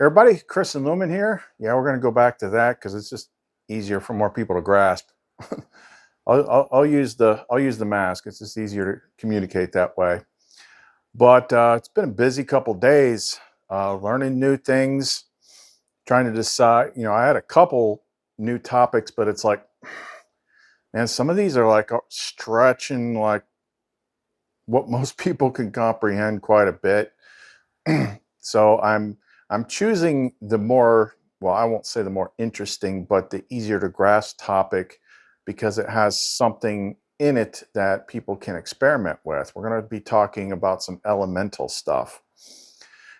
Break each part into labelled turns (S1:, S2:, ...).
S1: Everybody, Chris and Lumen here. Yeah, we're going to go back to that because it's just easier for more people to grasp. I'll use the mask. It's just easier to communicate that way. But it's been a busy couple days, learning new things, trying to decide. I had a couple new topics, but it's like, man, some of these are like stretching like what most people can comprehend quite a bit. So I'm choosing the more, well, I won't say the more interesting, but the easier to grasp topic because it has something in it that people can experiment with. We're going to be talking about some elemental stuff.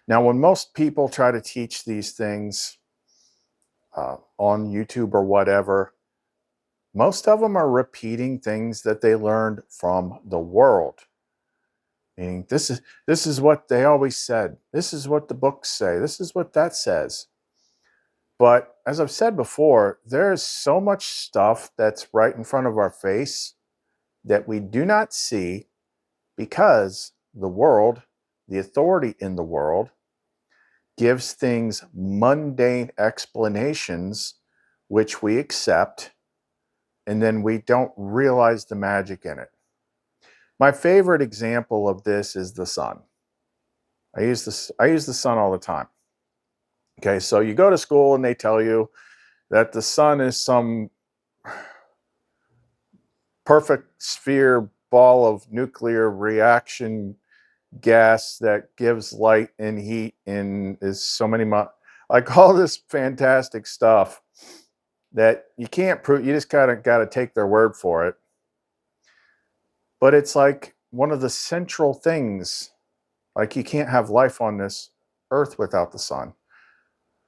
S1: Now, when most people try to teach these things on YouTube or whatever, most of them are repeating things that they learned from the world. Meaning this is what they always said. This is what the books say. This is what that says. But as I've said before, there's so much stuff that's right in front of our face that we do not see because the world, the authority in the world, gives things mundane explanations which we accept, and then we don't realize the magic in it. My favorite example of this is the sun. I use the sun all the time. Okay, so you go to school and they tell you that the sun is some perfect sphere ball of nuclear reaction gas that gives light and heat and is so many like all this fantastic stuff that you can't prove. You just kind of got to take their word for it. But it's like one of the central things. Like you can't have life on this earth without the sun.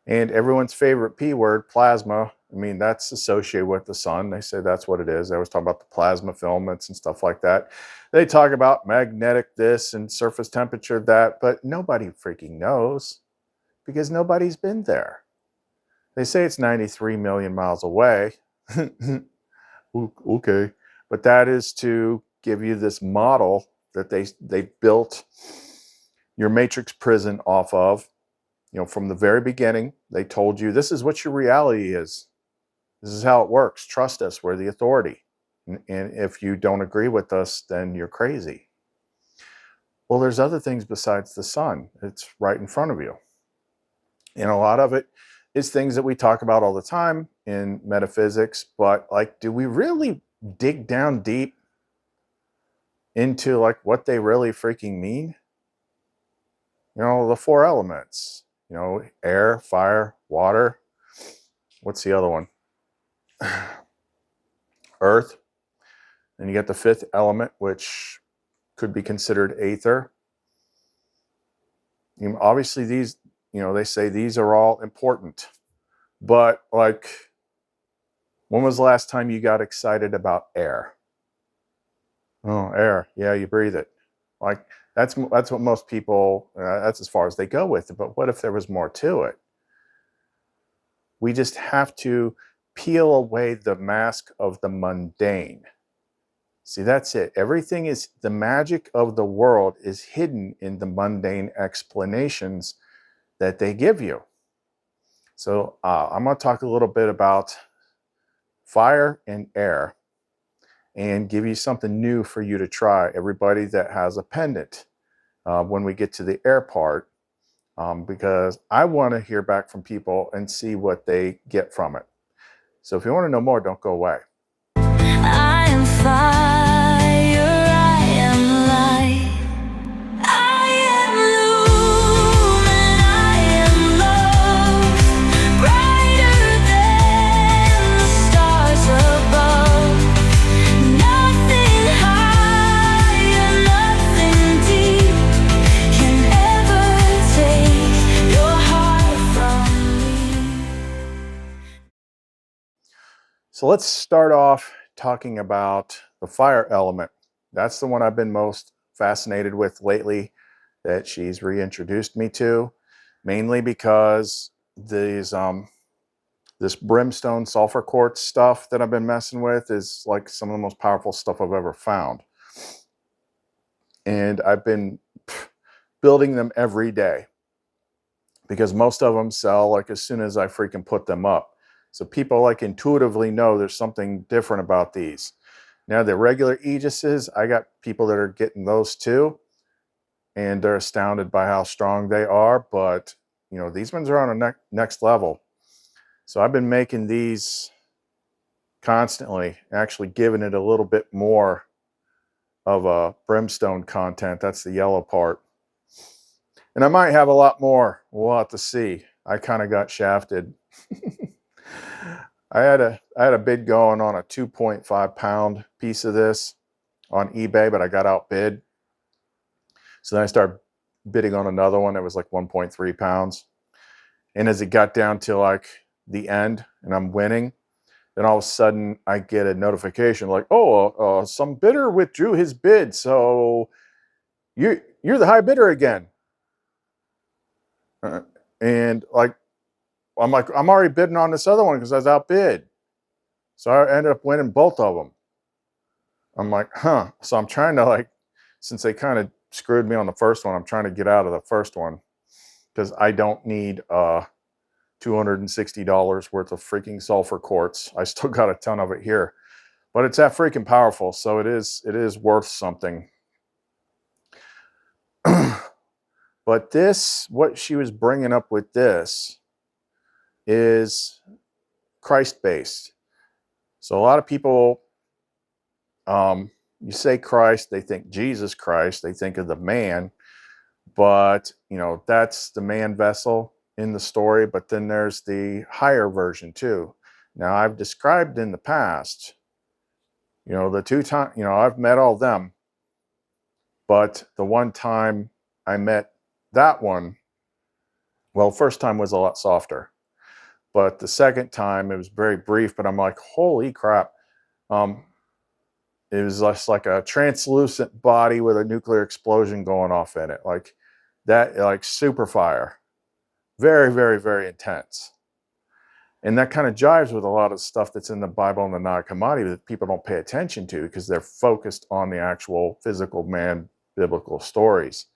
S1: And everyone's favorite P word, plasma, I mean, that's associated with the sun. They say that's what it is. They always talk about the plasma filaments and stuff like that. They talk about magnetic this and surface temperature that, but nobody freaking knows because nobody's been there. They say it's 93 million miles away. Okay. But that is to give you this model that they built your matrix prison off of. From the very beginning, they told you this is what your reality is. This is how it works. Trust us. We're the authority. And if you don't agree with us, then you're crazy. Well, there's other things besides the sun. It's right in front of you. And a lot of it is things that we talk about all the time in metaphysics. But like, do we really dig down deep into like what they really freaking mean? The four elements. Air, fire, water. What's the other one? Earth. And you get the fifth element, which could be considered aether. Obviously, these, they say these are all important. But like, when was the last time you got excited about air? Oh, air. Yeah, you breathe it. Like, that's what most people, that's as far as they go with it. But what if there was more to it? We just have to peel away the mask of the mundane. See, that's it. Everything is, the magic of the world is hidden in the mundane explanations that they give you. So I'm going to talk a little bit about fire and air and give you something new for you to try. Everybody that has a pendant when we get to the air part, because I want to hear back from people and see what they get from it. So if you want to know more, don't go away. I am fire, I am light, I am lumen, I am love, brighter than the stars above. Nothing higher, nothing deep can ever take your heart from me. So let's start off talking about the fire element. That's the one I've been most fascinated with lately, that she's reintroduced me to, mainly because this brimstone sulfur quartz stuff that I've been messing with is like some of the most powerful stuff I've ever found. And I've been building them every day. because most of them sell like as soon as I freaking put them up. So people like intuitively know there's something different about these. Now the regular Aegises, I got people that are getting those too, and they're astounded by how strong they are. But you know, these ones are on a next level. So I've been making these constantly, actually giving it a little bit more of a brimstone content. That's the yellow part. And I might have a lot more. We'll have to see. I kind of got shafted. I had a bid going on a 2.5 pound piece of this on eBay, but I got outbid. So then I started bidding on another one that was like 1.3 pounds. And as it got down to like the end and I'm winning, then all of a sudden I get a notification like, oh, some bidder withdrew his bid. So you're the high bidder again. And like, I'm already bidding on this other one because I was outbid. So I ended up winning both of them. I'm like, huh. So I'm trying to like, since they kind of screwed me on the first one, I'm trying to get out of the first one because I don't need $260 worth of freaking sulfur quartz. I still got a ton of it here, but it's that freaking powerful. So it is worth something. But this, what she was bringing up with this is Christ-based. So a lot of people, you say Christ, they think Jesus Christ, they think of the man, but you know, that's the man vessel in the story, but then there's the higher version too. Now I've described in the past, you know, the two times, you know, I've met all of them, but the one time I met that one, well, first time was a lot softer, but the second time it was very brief, but I'm like, holy crap. It was just like a translucent body with a nuclear explosion going off in it. Like that, like super fire. Very, very, very intense. And that kind of jives with a lot of stuff that's in the Bible and the Nag Hammadi that people don't pay attention to because they're focused on the actual physical man biblical stories.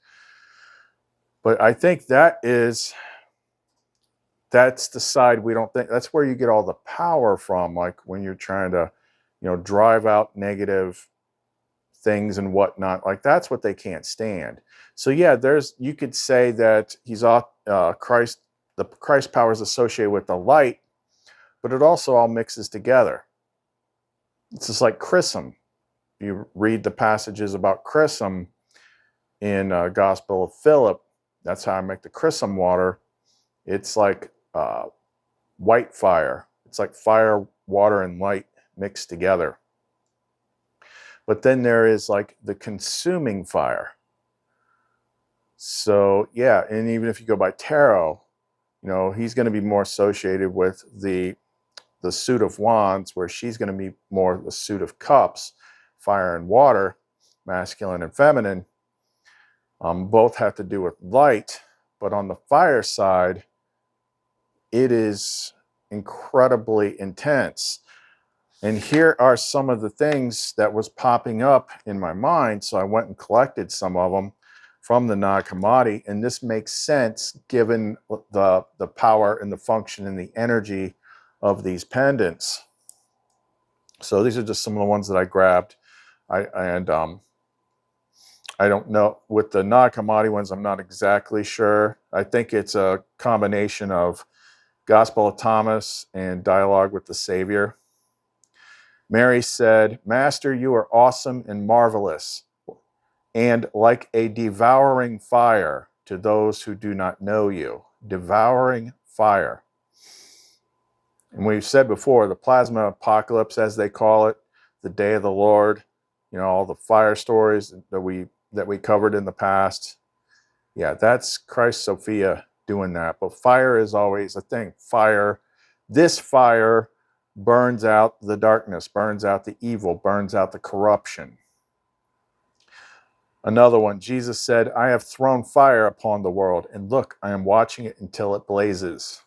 S1: But I think that's the side we don't think, that's where you get all the power from, like when you're trying to, you know, drive out negative things and whatnot. Like that's what they can't stand. So yeah, you could say that he's Christ, the Christ power is associated with the light, but it also all mixes together. It's just like chrism. You read the passages about chrism in Gospel of Philip. That's how I make the chrism water. It's like white fire. It's like fire, water, and light mixed together. But then there is like the consuming fire. So yeah, and even if you go by tarot, you know, he's going to be more associated with the suit of wands, where she's going to be more the suit of cups, fire and water, masculine and feminine. Both have to do with light, but on the fire side, it is incredibly intense. And here are some of the things that was popping up in my mind. So I went and collected some of them from the Nag Hammadi, and this makes sense given the power and the function and the energy of these pendants. So these are just some of the ones that I grabbed. I don't know, with the Nag Hammadi ones, I'm not exactly sure. I think it's a combination of Gospel of Thomas and Dialogue with the Savior. Mary said, Master, you are awesome and marvelous, and like a devouring fire to those who do not know you. Devouring fire. And we've said before, the plasma apocalypse, as they call it, the day of the Lord, you know, all the fire stories that we covered in the past. Yeah, that's Christ Sophia doing that. But fire is always a thing. Fire, this fire burns out the darkness, burns out the evil, burns out the corruption. Another one, Jesus said, I have thrown fire upon the world, and look, I am watching it until it blazes.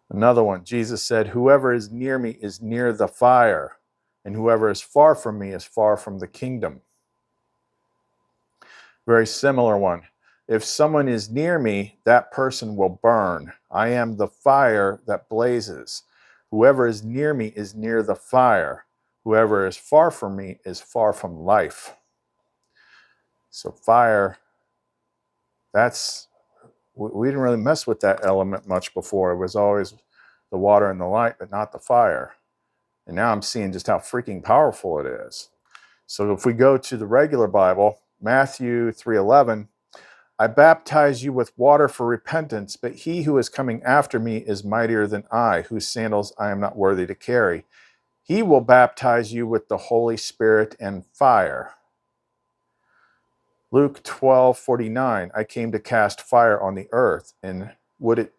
S1: Another one, Jesus said, whoever is near me is near the fire, and whoever is far from me is far from the kingdom. Very similar one. If someone is near me, that person will burn. I am the fire that blazes. Whoever is near me is near the fire. Whoever is far from me is far from life. So fire, we didn't really mess with that element much before. It was always the water and the light, but not the fire. And now I'm seeing just how freaking powerful it is. So if we go to the regular Bible, Matthew 3:11, I baptize you with water for repentance, but he who is coming after me is mightier than I, whose sandals I am not worthy to carry. He will baptize you with the Holy Spirit and fire. Luke 12:49, I came to cast fire on the earth, and would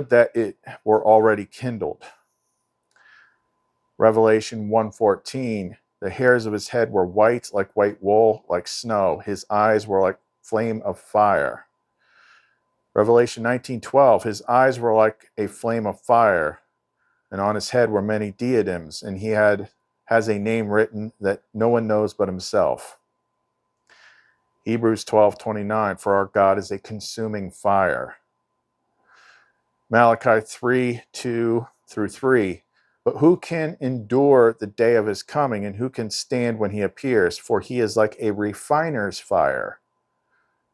S1: that it were already kindled. Revelation 1:14, the hairs of his head were white like white wool, like snow. His eyes were like flame of fire. Revelation 19:12, his eyes were like a flame of fire, and on his head were many diadems, and he has a name written that no one knows but himself. Hebrews 12:29, for our God is a consuming fire. Malachi 3:2-3, but who can endure the day of his coming, and who can stand when he appears? For he is like a refiner's fire,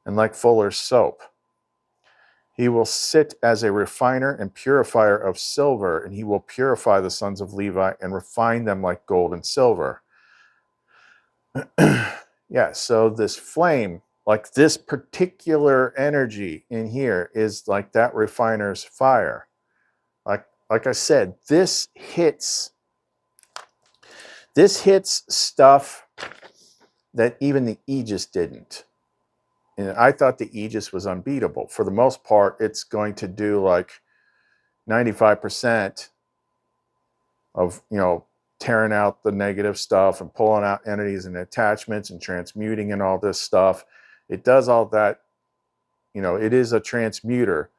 S1: and like fuller's soap. He will sit as a refiner and purifier of silver, and he will purify the sons of Levi and refine them like gold and silver. Yeah, so this flame, like this particular energy in here, is like that refiner's fire. Like I said, this hits stuff that even the Aegis didn't. And I thought the Aegis was unbeatable. For the most part, it's going to do like 95% of, tearing out the negative stuff and pulling out entities and attachments and transmuting and all this stuff. It does all that. It is a transmuter.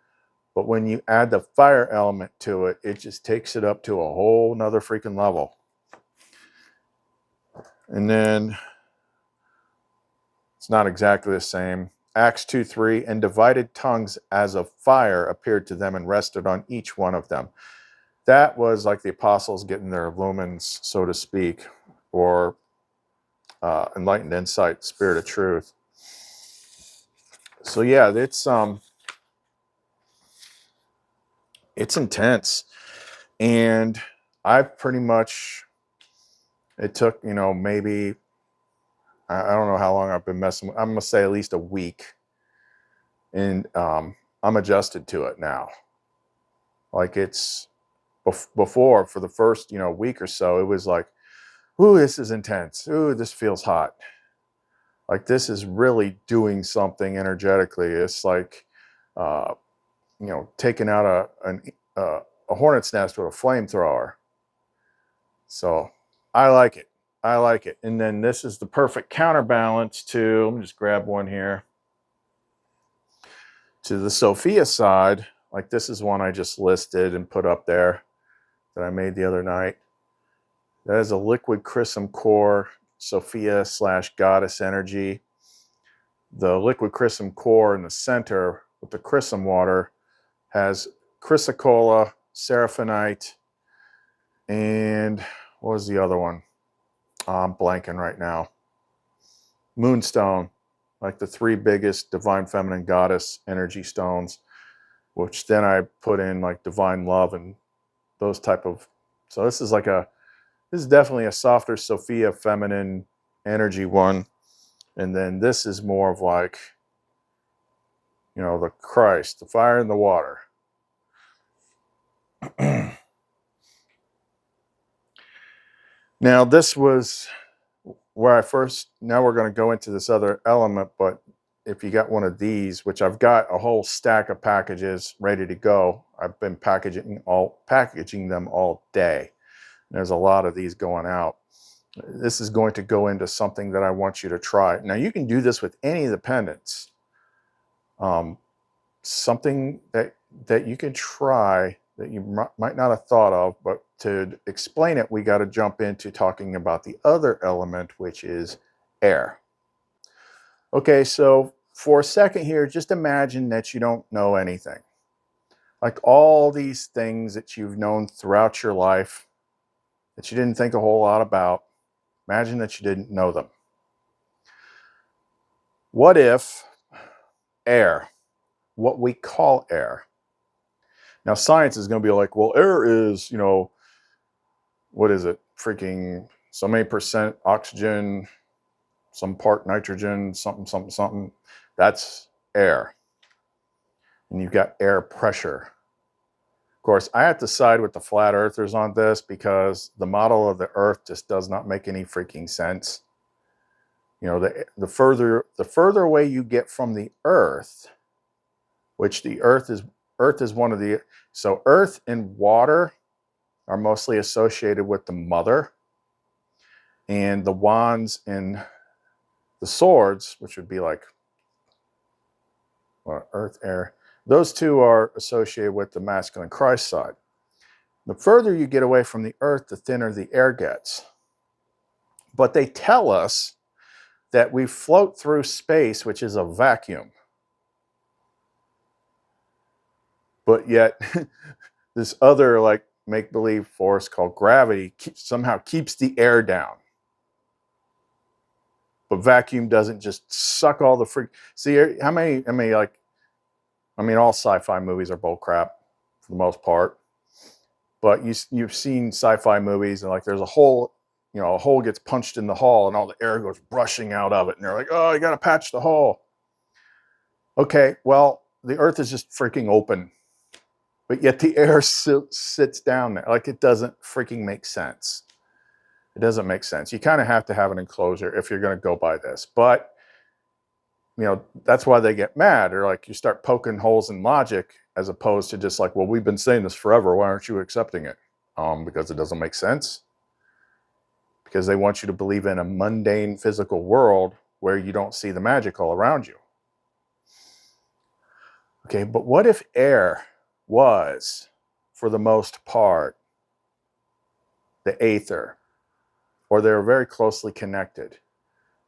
S1: But when you add the fire element to it, it just takes it up to a whole nother freaking level. And then it's not exactly the same. Acts 2:3, and divided tongues as of fire appeared to them and rested on each one of them. That was like the apostles getting their lumens, so to speak, or enlightened insight, spirit of truth. So yeah, it's intense. And I've pretty much, it took, maybe, I don't know how long I've been messing with, I'm going to say at least a week. And I'm adjusted to it now. Like it's before, for the first, week or so, it was like, ooh, this is intense. Ooh, this feels hot. Like this is really doing something energetically. It's like, taking out a hornet's nest with a flamethrower. So I like it. I like it. And then this is the perfect counterbalance to, let me just grab one here, to the Sophia side. Like this is one I just listed and put up there that I made the other night. That is a liquid chrism core Sophia / goddess energy. The liquid chrism core in the center with the chrism water has chrysocolla, seraphinite, and what was the other one? I'm blanking right now. Moonstone, like the 3 biggest divine feminine goddess energy stones, which then I put in like divine love and those type of. So this is definitely a softer Sophia feminine energy one. And then this is more of like, the Christ, the fire and the water. Now this was where now we're going to go into this other element, but if you got one of these, which I've got a whole stack of packages ready to go, I've been packaging them all day. There's a lot of these going out. This is going to go into something that I want you to try. Now you can do this with any of the pendants. Something that you can try that you might not have thought of, but to explain it, we got to jump into talking about the other element, which is air. Okay, so for a second here, just imagine that you don't know anything. Like all these things that you've known throughout your life that you didn't think a whole lot about, imagine that you didn't know them. What if air, what we call air? Now, science is going to be like, well, air is, what is it? Freaking so many percent oxygen, some part nitrogen, something, something, something. That's air. And you've got air pressure. Of course, I have to side with the flat earthers on this because the model of the earth just does not make any freaking sense. The further away you get from the earth, which the earth is one of the, so earth and water are mostly associated with the mother, and the wands and the swords, which would be like earth, air, those two are associated with the masculine Christ side. The further you get away from the earth, the thinner the air gets. But they tell us that we float through space, which is a vacuum. But yet this other like make-believe force called gravity somehow keeps the air down. But vacuum doesn't just suck all the freak. See, how many like, all sci-fi movies are bull crap for the most part. But you've seen sci-fi movies and like there's a hole, a hole gets punched in the hull and all the air goes rushing out of it. And they're like, oh, you got to patch the hole. Okay, well, the earth is just freaking open. But yet the air sits down there. Like it doesn't freaking make sense. It doesn't make sense. You kind of have to have an enclosure if you're going to go by this. But, that's why they get mad. Or like you start poking holes in logic as opposed to just like, well, we've been saying this forever. Why aren't you accepting it? Because it doesn't make sense. Because they want you to believe in a mundane physical world where you don't see the magic all around you. Okay, but what if air was, for the most part, the aether, or they're very closely connected,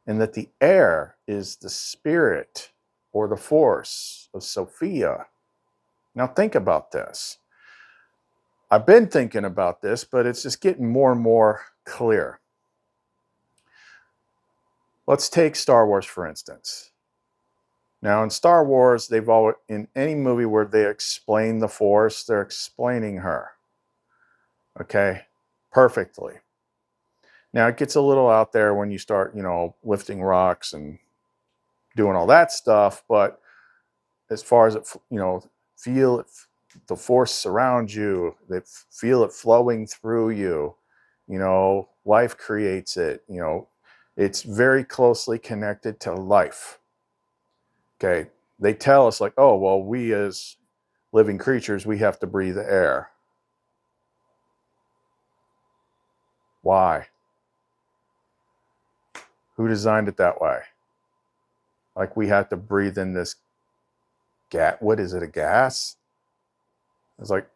S1: and that the air is the spirit or the force of Sophia? Now think about this. I've been thinking about this, but it's just getting more and more clear. Let's take Star Wars, for instance. Now in Star Wars, they've always, in any movie where they explain the Force, they're explaining her. Okay, perfectly. Now it gets a little out there when you start, lifting rocks and doing all that stuff. But as far as it, feel it, the Force surrounds you, they feel it flowing through you. Life creates it. It's very closely connected to life. Okay, they tell us like, oh, well, we as living creatures, we have to breathe air. Why? Who designed it that way? Like we have to breathe in this gas. What is it, a gas? It's like,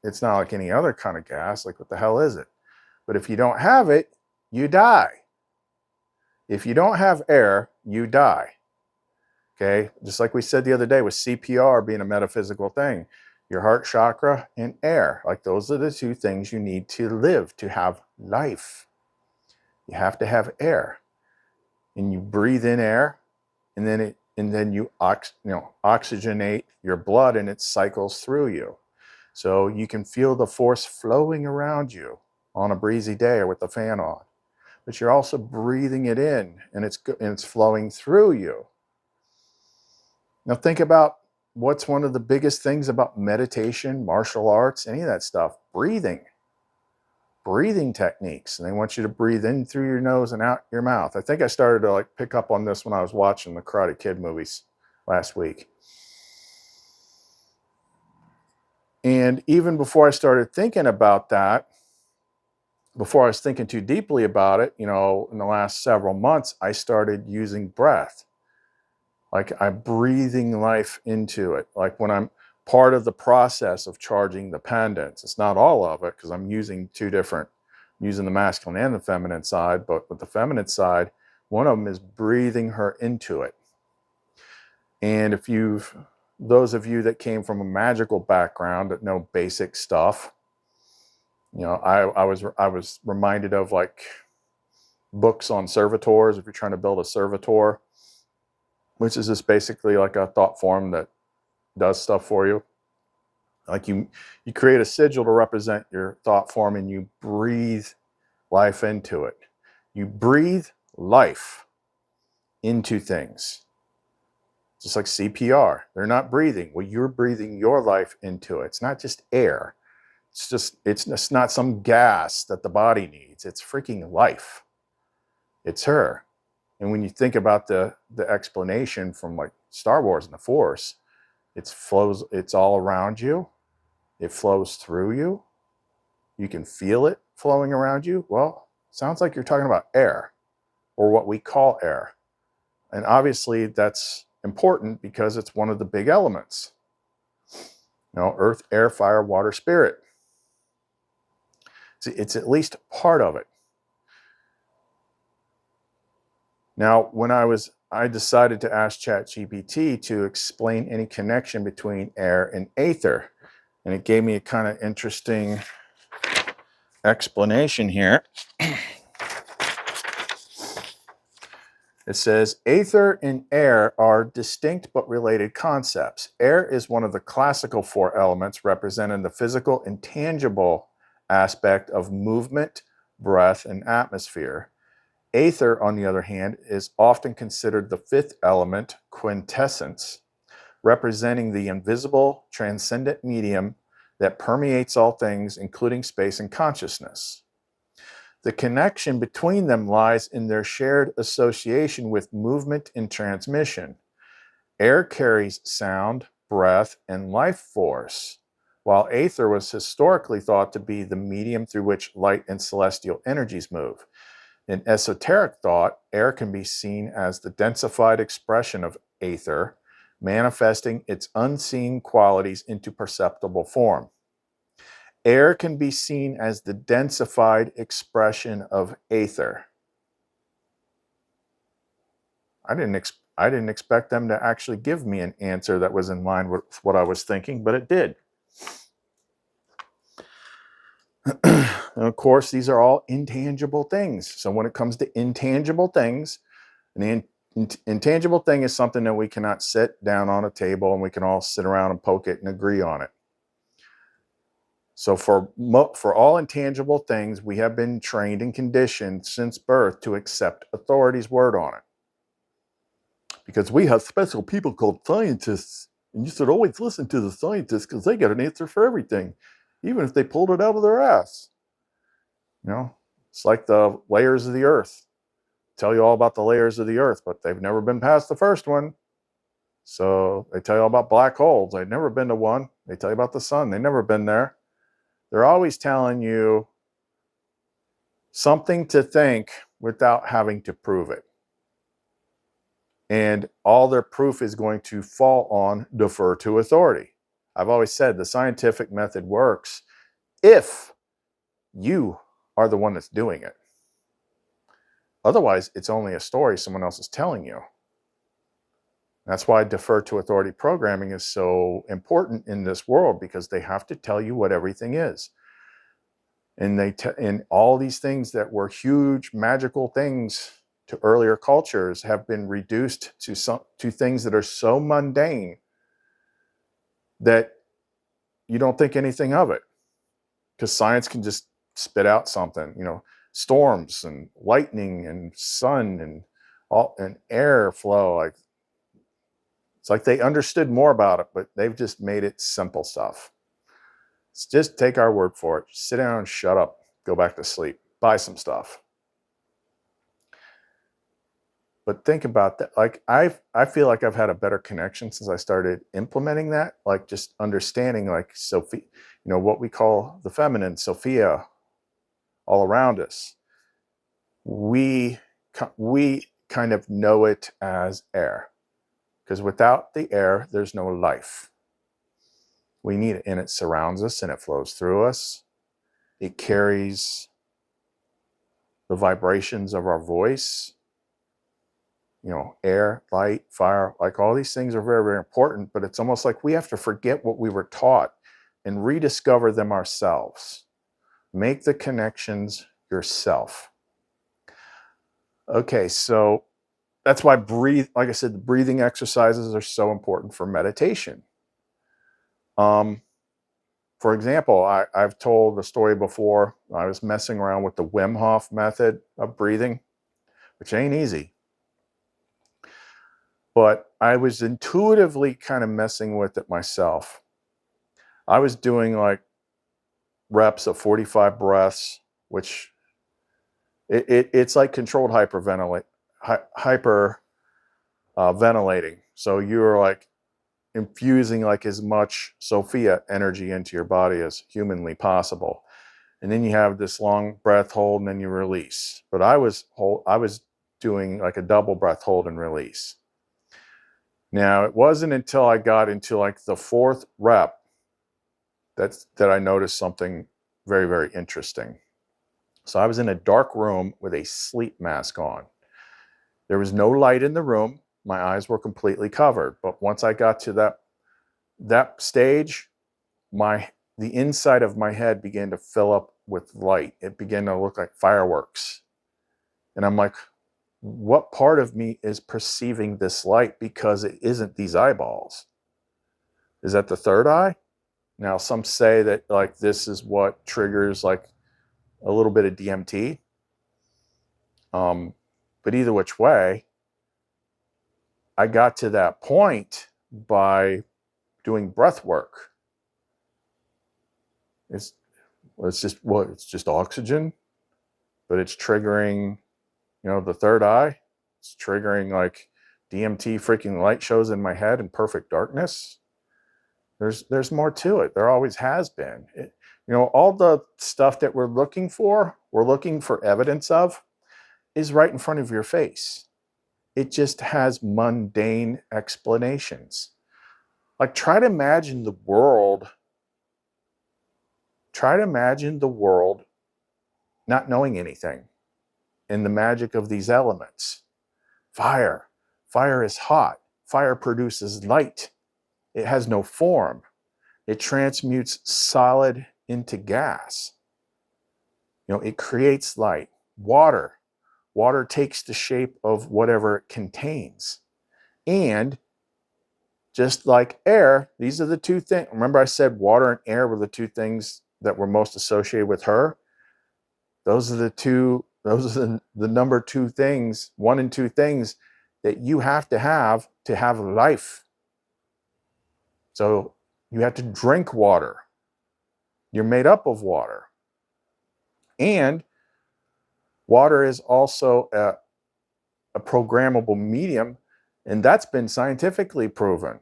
S1: it's not like any other kind of gas. Like, what the hell is it? But if you don't have it, you die. If you don't have air, you die. Okay, just like we said the other day with CPR being a metaphysical thing, your heart chakra and air, like those are the two things you need to live, to have life. You have to have air, and you breathe in air, and then you oxygenate your blood, and it cycles through you, so you can feel the Force flowing around you on a breezy day or with the fan on. But you're also breathing it in, and it's flowing through you. Now think about what's one of the biggest things about meditation, martial arts, any of that stuff: breathing techniques. And they want you to breathe in through your nose and out your mouth. I think I started to like pick up on this when I was watching the Karate Kid movies last week. And even before I started thinking about that, before I was thinking too deeply about it, in the last several months, I started using breath. Like I'm breathing life into it. Like when I'm part of the process of charging the pendants, it's not all of it because I'm using using the masculine and the feminine side. But with the feminine side, one of them is breathing her into it. And if those of you that came from a magical background that know basic stuff, I was reminded of like books on servitors. If you're trying to build a servitor, which is just basically like a thought form that does stuff for you. Like you create a sigil to represent your thought form, and you breathe life into it. You breathe life into things. Just like CPR. They're not breathing. Well, you're breathing your life into it. It's not just air. It's not some gas that the body needs. It's freaking life. It's her. And when you think about the explanation from like Star Wars and the Force, it's all around you. It flows through you. You can feel it flowing around you. Well, sounds like you're talking about air, or what we call air. And obviously that's important because it's one of the big elements. Earth, air, fire, water, spirit. It's at least part of it. Now, when I decided to ask ChatGPT to explain any connection between air and aether, and it gave me a kind of interesting explanation here. It says, aether and air are distinct but related concepts. Air is one of the classical four elements representing the physical, intangible aspect of movement, breath, and atmosphere. Aether, on the other hand, is often considered the fifth element, quintessence, representing the invisible, transcendent medium that permeates all things, including space and consciousness. The connection between them lies in their shared association with movement and transmission. Air carries sound, breath, and life force, while aether was historically thought to be the medium through which light and celestial energies move. In esoteric thought, air can be seen as the densified expression of aether, manifesting its unseen qualities into perceptible form. Air can be seen as the densified expression of aether. I didn't expect them to actually give me an answer that was in line with what I was thinking, but it did. And of course, these are all intangible things. So when it comes to intangible things, an intangible thing is something that we cannot sit down on a table and we can all sit around and poke it and agree on it. So for all intangible things, we have been trained and conditioned since birth to accept authority's word on it. Because we have special people called scientists, and you should always listen to the scientists because they got an answer for everything, even if they pulled it out of their ass. It's like the layers of the earth. Tell you all about the layers of the earth, but they've never been past the first one. So they tell you all about black holes. They've never been to one. They tell you about the sun. They've never been there. They're always telling you something to think without having to prove it. And all their proof is going to fall on defer to authority. I've always said the scientific method works if you are the one that's doing it. Otherwise, it's only a story someone else is telling you. That's why defer to authority programming is so important in this world, because they have to tell you what everything is. And and all these things that were huge magical things to earlier cultures have been reduced to things that are so mundane that you don't think anything of it, because science can just spit out something, storms and lightning and sun and air flow. Like, it's like they understood more about it, but they've just made it simple stuff. Let's just take our word for it. Sit down and shut up. Go back to sleep. Buy some stuff. But think about that. Like, I feel like I've had a better connection since I started implementing that. Like, just understanding, like, Sophia, what we call the feminine, Sophia, all around us. We kind of know it as air, because without the air, there's no life. We need it, and it surrounds us and it flows through us. It carries the vibrations of our voice. you know, air, light, fire, like all these things are very, very important, but it's almost like we have to forget what we were taught and rediscover them ourselves. Make the connections yourself. Okay, so that's why like I said, the breathing exercises are so important for meditation. For example, I've told the story before. I was messing around with the Wim Hof method of breathing, which ain't easy. But I was intuitively kind of messing with it myself. I was doing like reps of 45 breaths, which it's like controlled ventilating. So you're like infusing like as much Sophia energy into your body as humanly possible. And then you have this long breath hold and then you release. But I was doing like a double breath hold and release. Now, it wasn't until I got into like the fourth rep that I noticed something very, very interesting. So I was in a dark room with a sleep mask on. There was no light in the room. My eyes were completely covered. But once I got to that stage, the inside of my head began to fill up with light. It began to look like fireworks. And I'm like, what part of me is perceiving this light? Because it isn't these eyeballs. Is that the third eye? Now, some say that like this is what triggers like a little bit of DMT. But either which way, I got to that point by doing breath work. It's just oxygen, but it's triggering, you know, the third eye. It's triggering like DMT freaking light shows in my head in perfect darkness. There's more to it. There always has been. You know, all the stuff that we're looking for evidence of, is right in front of your face. It just has mundane explanations. Like try to imagine the world not knowing anything and the magic of these elements. Fire is hot. Fire produces light. It has no form. It transmutes solid into gas. You know, it creates light. Water takes the shape of whatever it contains. And just like air, these are the two things. Remember I said water and air were the two things that were most associated with her? Those are the number two things, one and two things that you have to have life. So you have to drink water. You're made up of water. And water is also a programmable medium, and that's been scientifically proven.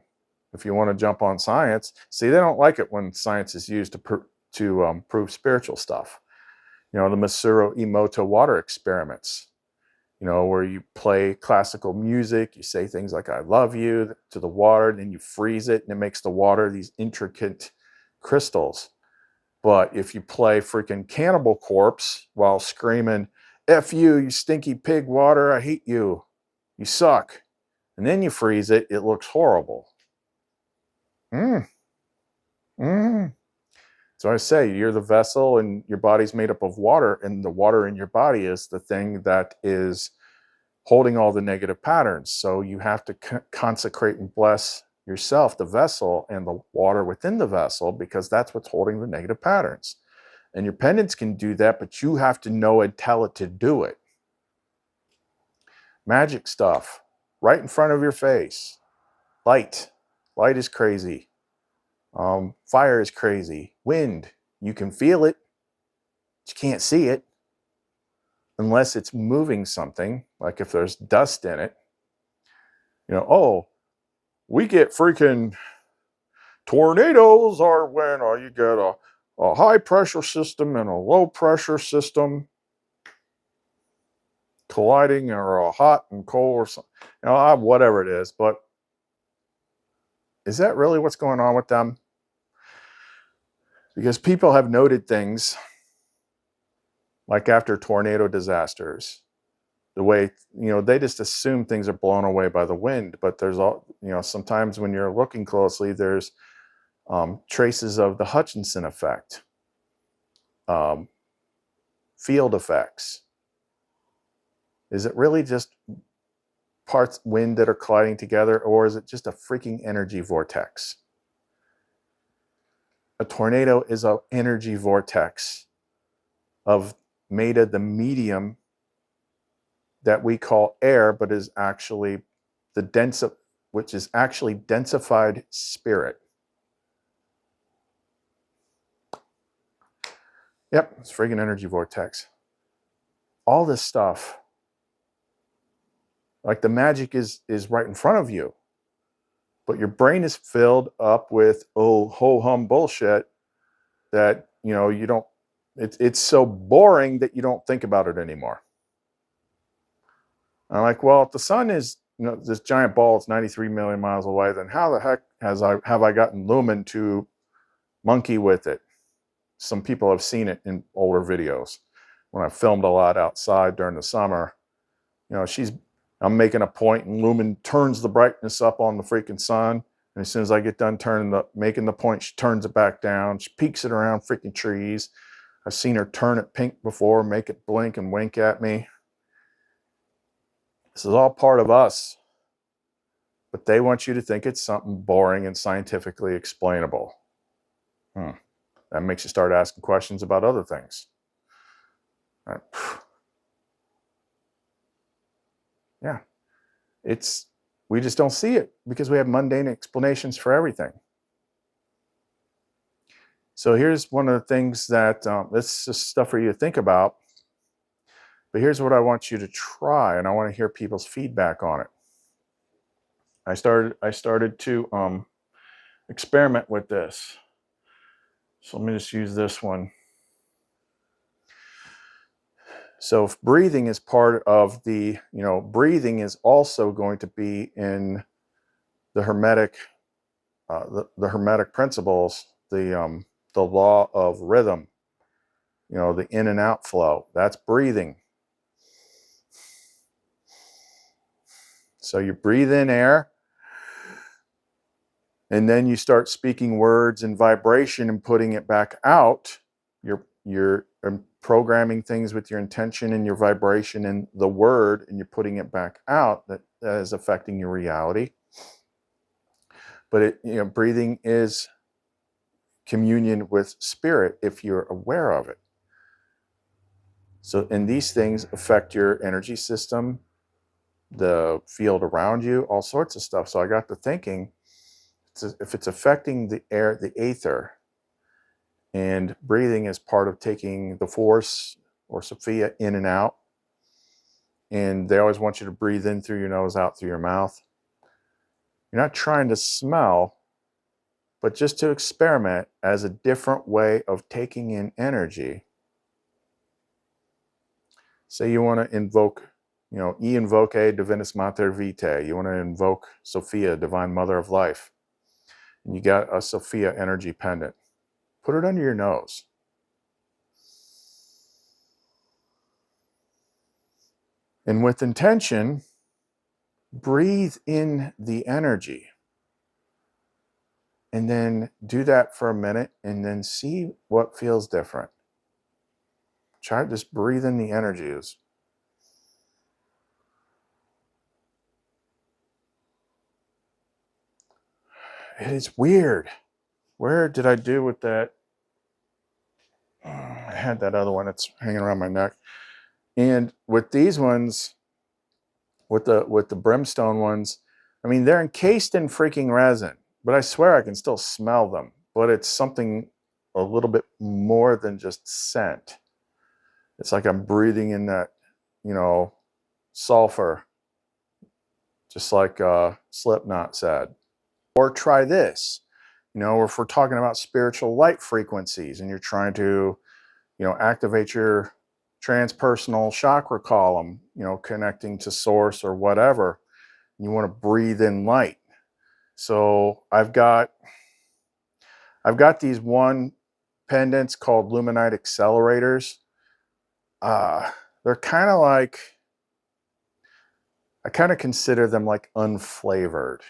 S1: If you want to jump on science, see, they don't like it when science is used to prove spiritual stuff. You know, the Masaru Emoto water experiments, you know, where you play classical music, you say things like, I love you to the water, then you freeze it, and it makes the water these intricate crystals. But if you play freaking Cannibal Corpse while screaming, F you, you stinky pig water, I hate you, you suck, and then you freeze it, it looks horrible. So I say, you're the vessel and your body's made up of water, and the water in your body is the thing that is holding all the negative patterns. So you have to consecrate and bless yourself, the vessel, and the water within the vessel, because that's what's holding the negative patterns. And your pendants can do that, but you have to know and tell it to do it. Magic stuff, right in front of your face. Light is crazy. Fire is crazy. Wind, you can feel it, but you can't see it unless it's moving something, like if there's dust in it. You know, oh, we get freaking tornadoes are when you get a high pressure system and a low pressure system colliding, or a hot and cold, or something, you know, whatever it is. But is that really what's going on with them? Because people have noted things like after tornado disasters, the way, they just assume things are blown away by the wind. But there's all, sometimes when you're looking closely, there's traces of the Hutchinson effect, field effects. Is it really just parts wind that are colliding together, or is it just a freaking energy vortex? A tornado is an energy vortex made of the medium that we call air, but is actually which is actually densified spirit. Yep, it's a friggin' energy vortex. All this stuff, like the magic is right in front of you, but your brain is filled up with ho-hum bullshit that, you don't, it's so boring that you don't think about it anymore. I'm like, well, if the sun is, this giant ball, it's 93 million miles away, then how the heck have I gotten Lumen to monkey with it? Some people have seen it in older videos. When I filmed a lot outside during the summer, I'm making a point and Lumen turns the brightness up on the freaking sun. And as soon as I get done making the point, she turns it back down. She peeks it around freaking trees. I've seen her turn it pink before, make it blink and wink at me. This is all part of us. But they want you to think it's something boring and scientifically explainable. That makes you start asking questions about other things. Right. Yeah. We just don't see it because we have mundane explanations for everything. So here's one of the things that, this is stuff for you to think about. But here's what I want you to try, and I want to hear people's feedback on it. I started to experiment with this. So let me just use this one. So if breathing is part of the, breathing is also going to be in the Hermetic, the Hermetic principles, the law of rhythm, the in and out flow. That's breathing. So you breathe in air, and then you start speaking words and vibration and putting it back out. You're programming things with your intention and your vibration and the word, and you're putting it back out. That is affecting your reality. But breathing is communion with spirit if you're aware of it. So, and these things affect your energy system, the field around you, all sorts of stuff. So I got to thinking, if it's affecting the air, the aether, and breathing is part of taking the force or Sophia in and out, and they always want you to breathe in through your nose, out through your mouth. You're not trying to smell, but just to experiment as a different way of taking in energy. Say you want to invoke, E invoke Divinus Mater Vitae. You want to invoke Sophia, Divine Mother of Life. And you got a Sophia energy pendant. Put it under your nose. And with intention, breathe in the energy. And then do that for a minute and then see what feels different. Try to just breathe in the energies. It is weird. Where did I do with that? I had that other one that's hanging around my neck. And with these ones, with the brimstone ones, I mean, they're encased in freaking resin, but I swear I can still smell them. But it's something a little bit more than just scent. It's like I'm breathing in that, sulfur, just like Slipknot said. Or try this, if we're talking about spiritual light frequencies and you're trying to, activate your transpersonal chakra column, connecting to source or whatever, you want to breathe in light. So I've got these pendants called Lumenite accelerators. They're kind of like, I kind of consider them like unflavored.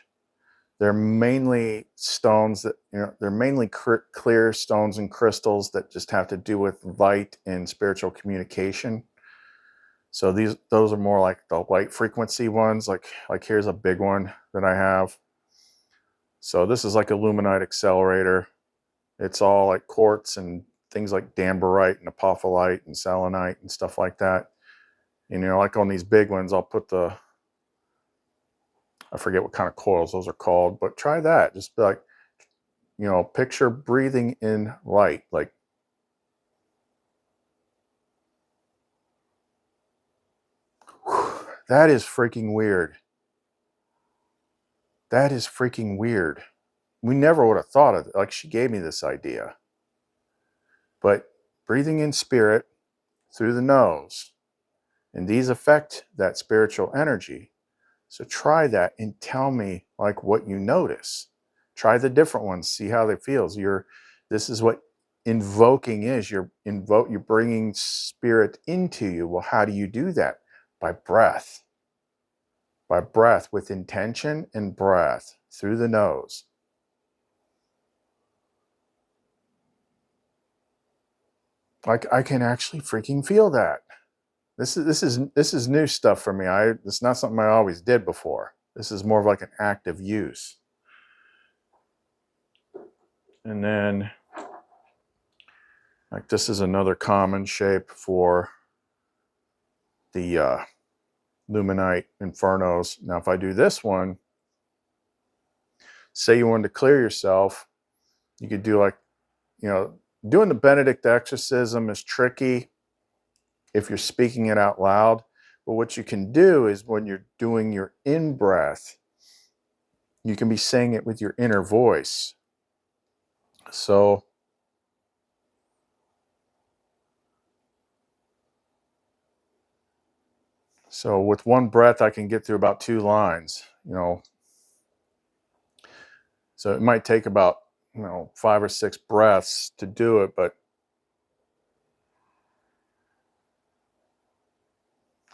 S1: They're mainly stones that, they're mainly clear stones and crystals that just have to do with light and spiritual communication. So those are more like the light frequency ones. Like here's a big one that I have. So this is like a Lumenite accelerator. It's all like quartz and things like dambarite and apophyllite and selenite and stuff like that. And, like on these big ones, I'll put I forget what kind of coils those are called, but try that. Just be like, picture breathing in light. Like, whew, that is freaking weird. That is freaking weird. We never would have thought of it. Like, she gave me this idea. But breathing in spirit through the nose, and these affect that spiritual energy. So try that and tell me like what you notice. Try the different ones, see how they feels. This is what invoking is. You're bringing spirit into you. Well, how do you do that? By breath. By breath, with intention and breath through the nose. Like, I can actually freaking feel that. This is new stuff for me. It's not something I always did before. This is more of like an active use. And then, like, this is another common shape for the Lumenite Infernos. Now, if I do this one, say you wanted to clear yourself, you could do like, doing the Benedict exorcism is tricky if you're speaking it out loud. But what you can do is when you're doing your in-breath, you can be saying it with your inner voice. So with one breath, I can get through about 2 lines, So it might take about, 5 or 6 breaths to do it, but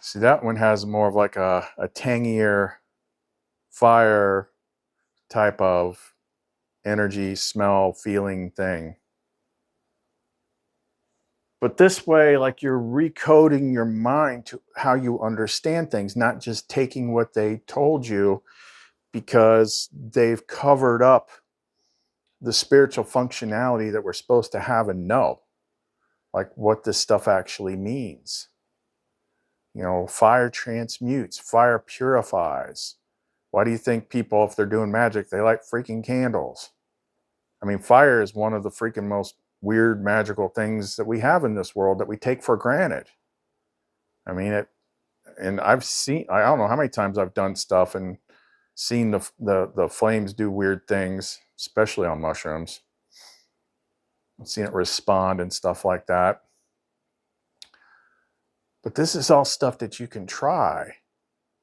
S1: see, that one has more of like a tangier fire type of energy, smell, feeling thing. But this way, like, you're recoding your mind to how you understand things, not just taking what they told you because they've covered up the spiritual functionality that we're supposed to have and know, like what this stuff actually means. Fire transmutes, fire purifies. Why do you think people, if they're doing magic, they light freaking candles? I mean, fire is one of the freaking most weird magical things that we have in this world that we take for granted. I mean, and I've seen, I don't know how many times I've done stuff and seen the flames do weird things, especially on mushrooms. I've seen it respond and stuff like that. But this is all stuff that you can try.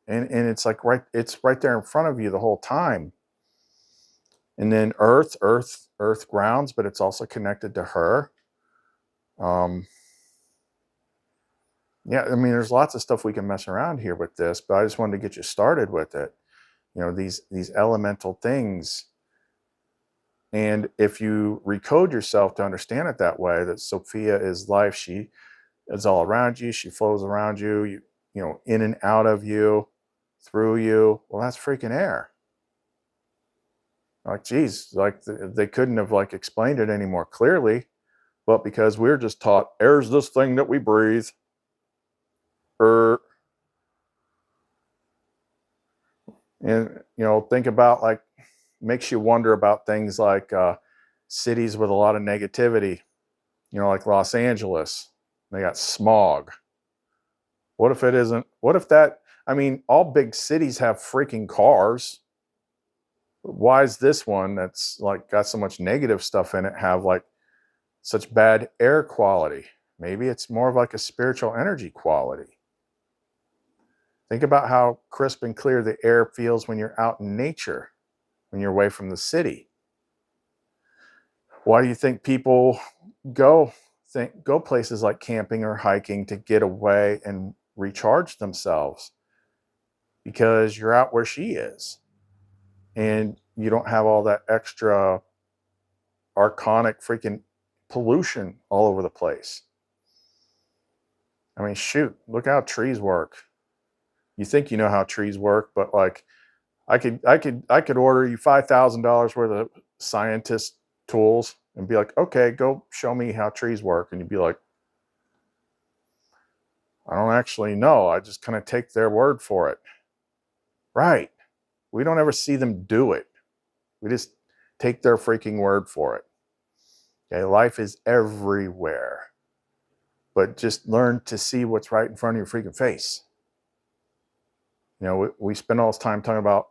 S1: And it's like it's right there in front of you the whole time. And then earth grounds, but it's also connected to her. Yeah, I mean, there's lots of stuff we can mess around here with this, but I just wanted to get you started with it. These elemental things. And if you recode yourself to understand it that way, that Sophia is life, she is all around you, she flows around you, in and out of you, through you. Well, that's freaking air. Like, geez, like they couldn't have like explained it any more clearly, but because we're just taught air's this thing that we breathe. And think about, like, makes you wonder about things like cities with a lot of negativity, like Los Angeles. They got smog. What if it isn't? What if that? I mean, all big cities have freaking cars. Why is this one that's like got so much negative stuff in it have like such bad air quality? Maybe it's more of like a spiritual energy quality. Think about how crisp and clear the air feels when you're out in nature, when you're away from the city. Why do you think people go places like camping or hiking to get away and recharge themselves? because you're out where she is. And you don't have all that extra archonic freaking pollution all over the place. I mean, shoot, look how trees work. You think you know how trees work, but like I could order you $5,000 worth of scientist tools and be like, okay, go show me how trees work. And you'd be like, I don't actually know. I just kind of take their word for it. Right. We don't ever see them do it. We just take their freaking word for it. Okay, life is everywhere. But just learn to see what's right in front of your freaking face. You know, we spend all this time talking about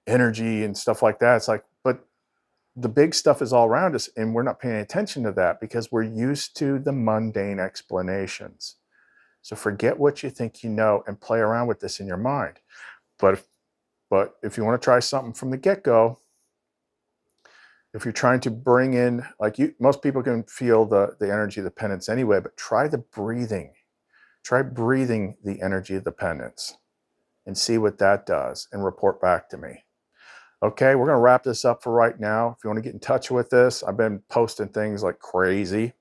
S1: energy and stuff like that. It's like, but the big stuff is all around us and we're not paying attention to that because we're used to the mundane explanations. So forget what you think you know and play around with this in your mind. But if you want to try something from the get-go, if you're trying to bring in, like most people can feel the energy of the pendants anyway, but try the breathing. Try breathing the energy of the pendants and see what that does and report back to me. Okay, we're going to wrap this up for right now. If you want to get in touch with this, I've been posting things like crazy,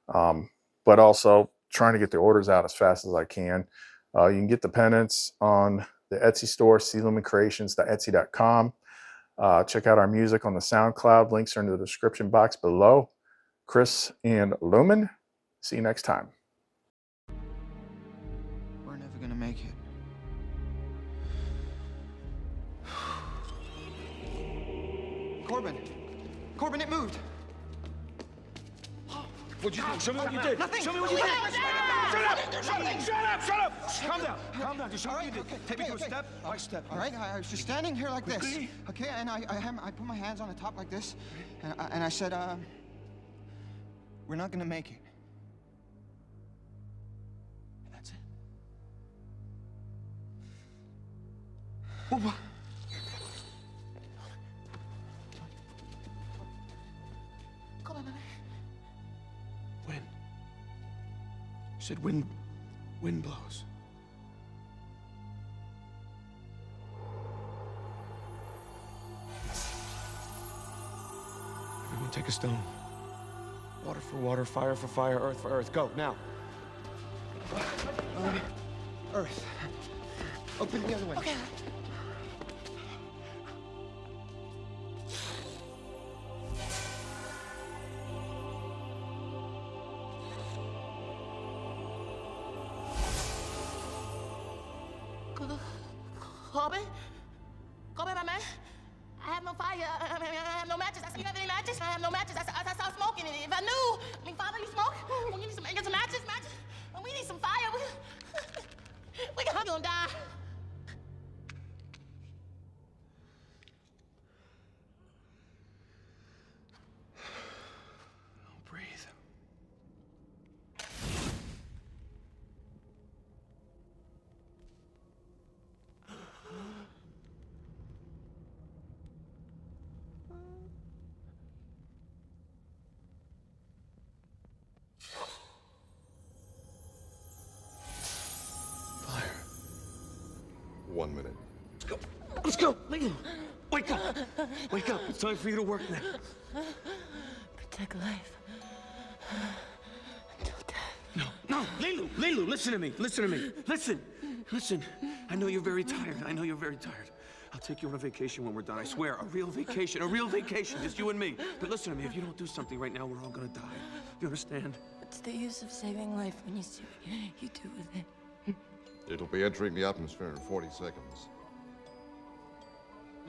S1: but also trying to get the orders out as fast as I can. You can get the pendants on the Etsy store, clumencreations.etsy.com. Check out our music on the SoundCloud. Links are in the description box below. Chris and Lumen. See you next time.
S2: We're never gonna make it. Corbin, it moved.
S3: What'd you do? Show me what you did.
S2: Nothing.
S3: Show me what you did.
S2: Shut up!
S3: Shut up! Calm down. Calm down. Just show me what you did. Take me through step by step.
S2: All right, I was just standing here like this.
S3: Quickly.
S2: Okay, and I put my hands on the top like this, and I said, we're not gonna make it.
S3: And that's it.
S2: Well, what?
S3: Wind. You said wind blows. Everyone take a stone. Water for water, fire for fire, earth for earth. Go, now.
S2: Earth. Open the other way. Okay.
S4: Corbin, my man. I have no fire. I have no matches. You have any matches? I have no matches. I saw smoke in it. If I knew, Father, you smoke? We need some matches. We need some fire. We gonna die.
S3: Breathe. Fire.
S5: 1 minute.
S3: Let's go. Wake up. Wake up. It's time for you to work now.
S4: Protect life. Until death.
S3: No, Lilu, listen to me. Listen. I know you're very tired. I'll take you on a vacation when we're done. I swear, a real vacation, just you and me. But listen to me, if you don't do something right now, we're all gonna die. You understand?
S4: What's the use of saving life when you see what you do with it?
S5: It'll be entering the atmosphere in 40 seconds.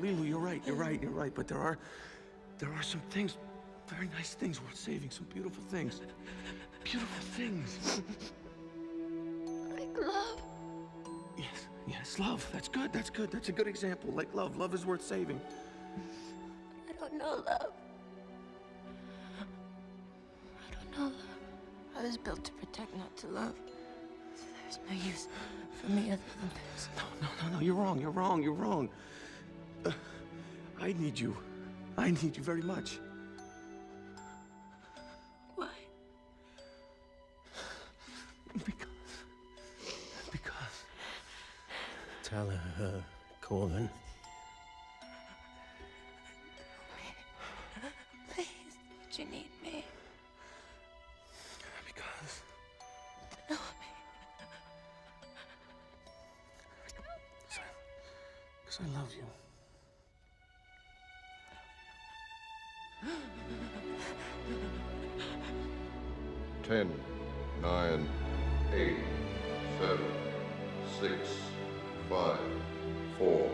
S3: Lilu, you're right. But there are some things, very nice things worth saving, some beautiful things.
S4: Like love.
S3: Yes, love. That's good. That's a good example. Like love. Love is worth saving.
S4: I don't know love. I was built to protect, not to love. So there's no use for me other than this.
S3: No, you're wrong. I need you very much.
S4: Why?
S3: Because.
S6: Tell Corbin.
S7: Please, do you need me?
S3: Because
S7: Help
S3: I love you.
S5: 10, 9, 8, 7, 6, 5, 4,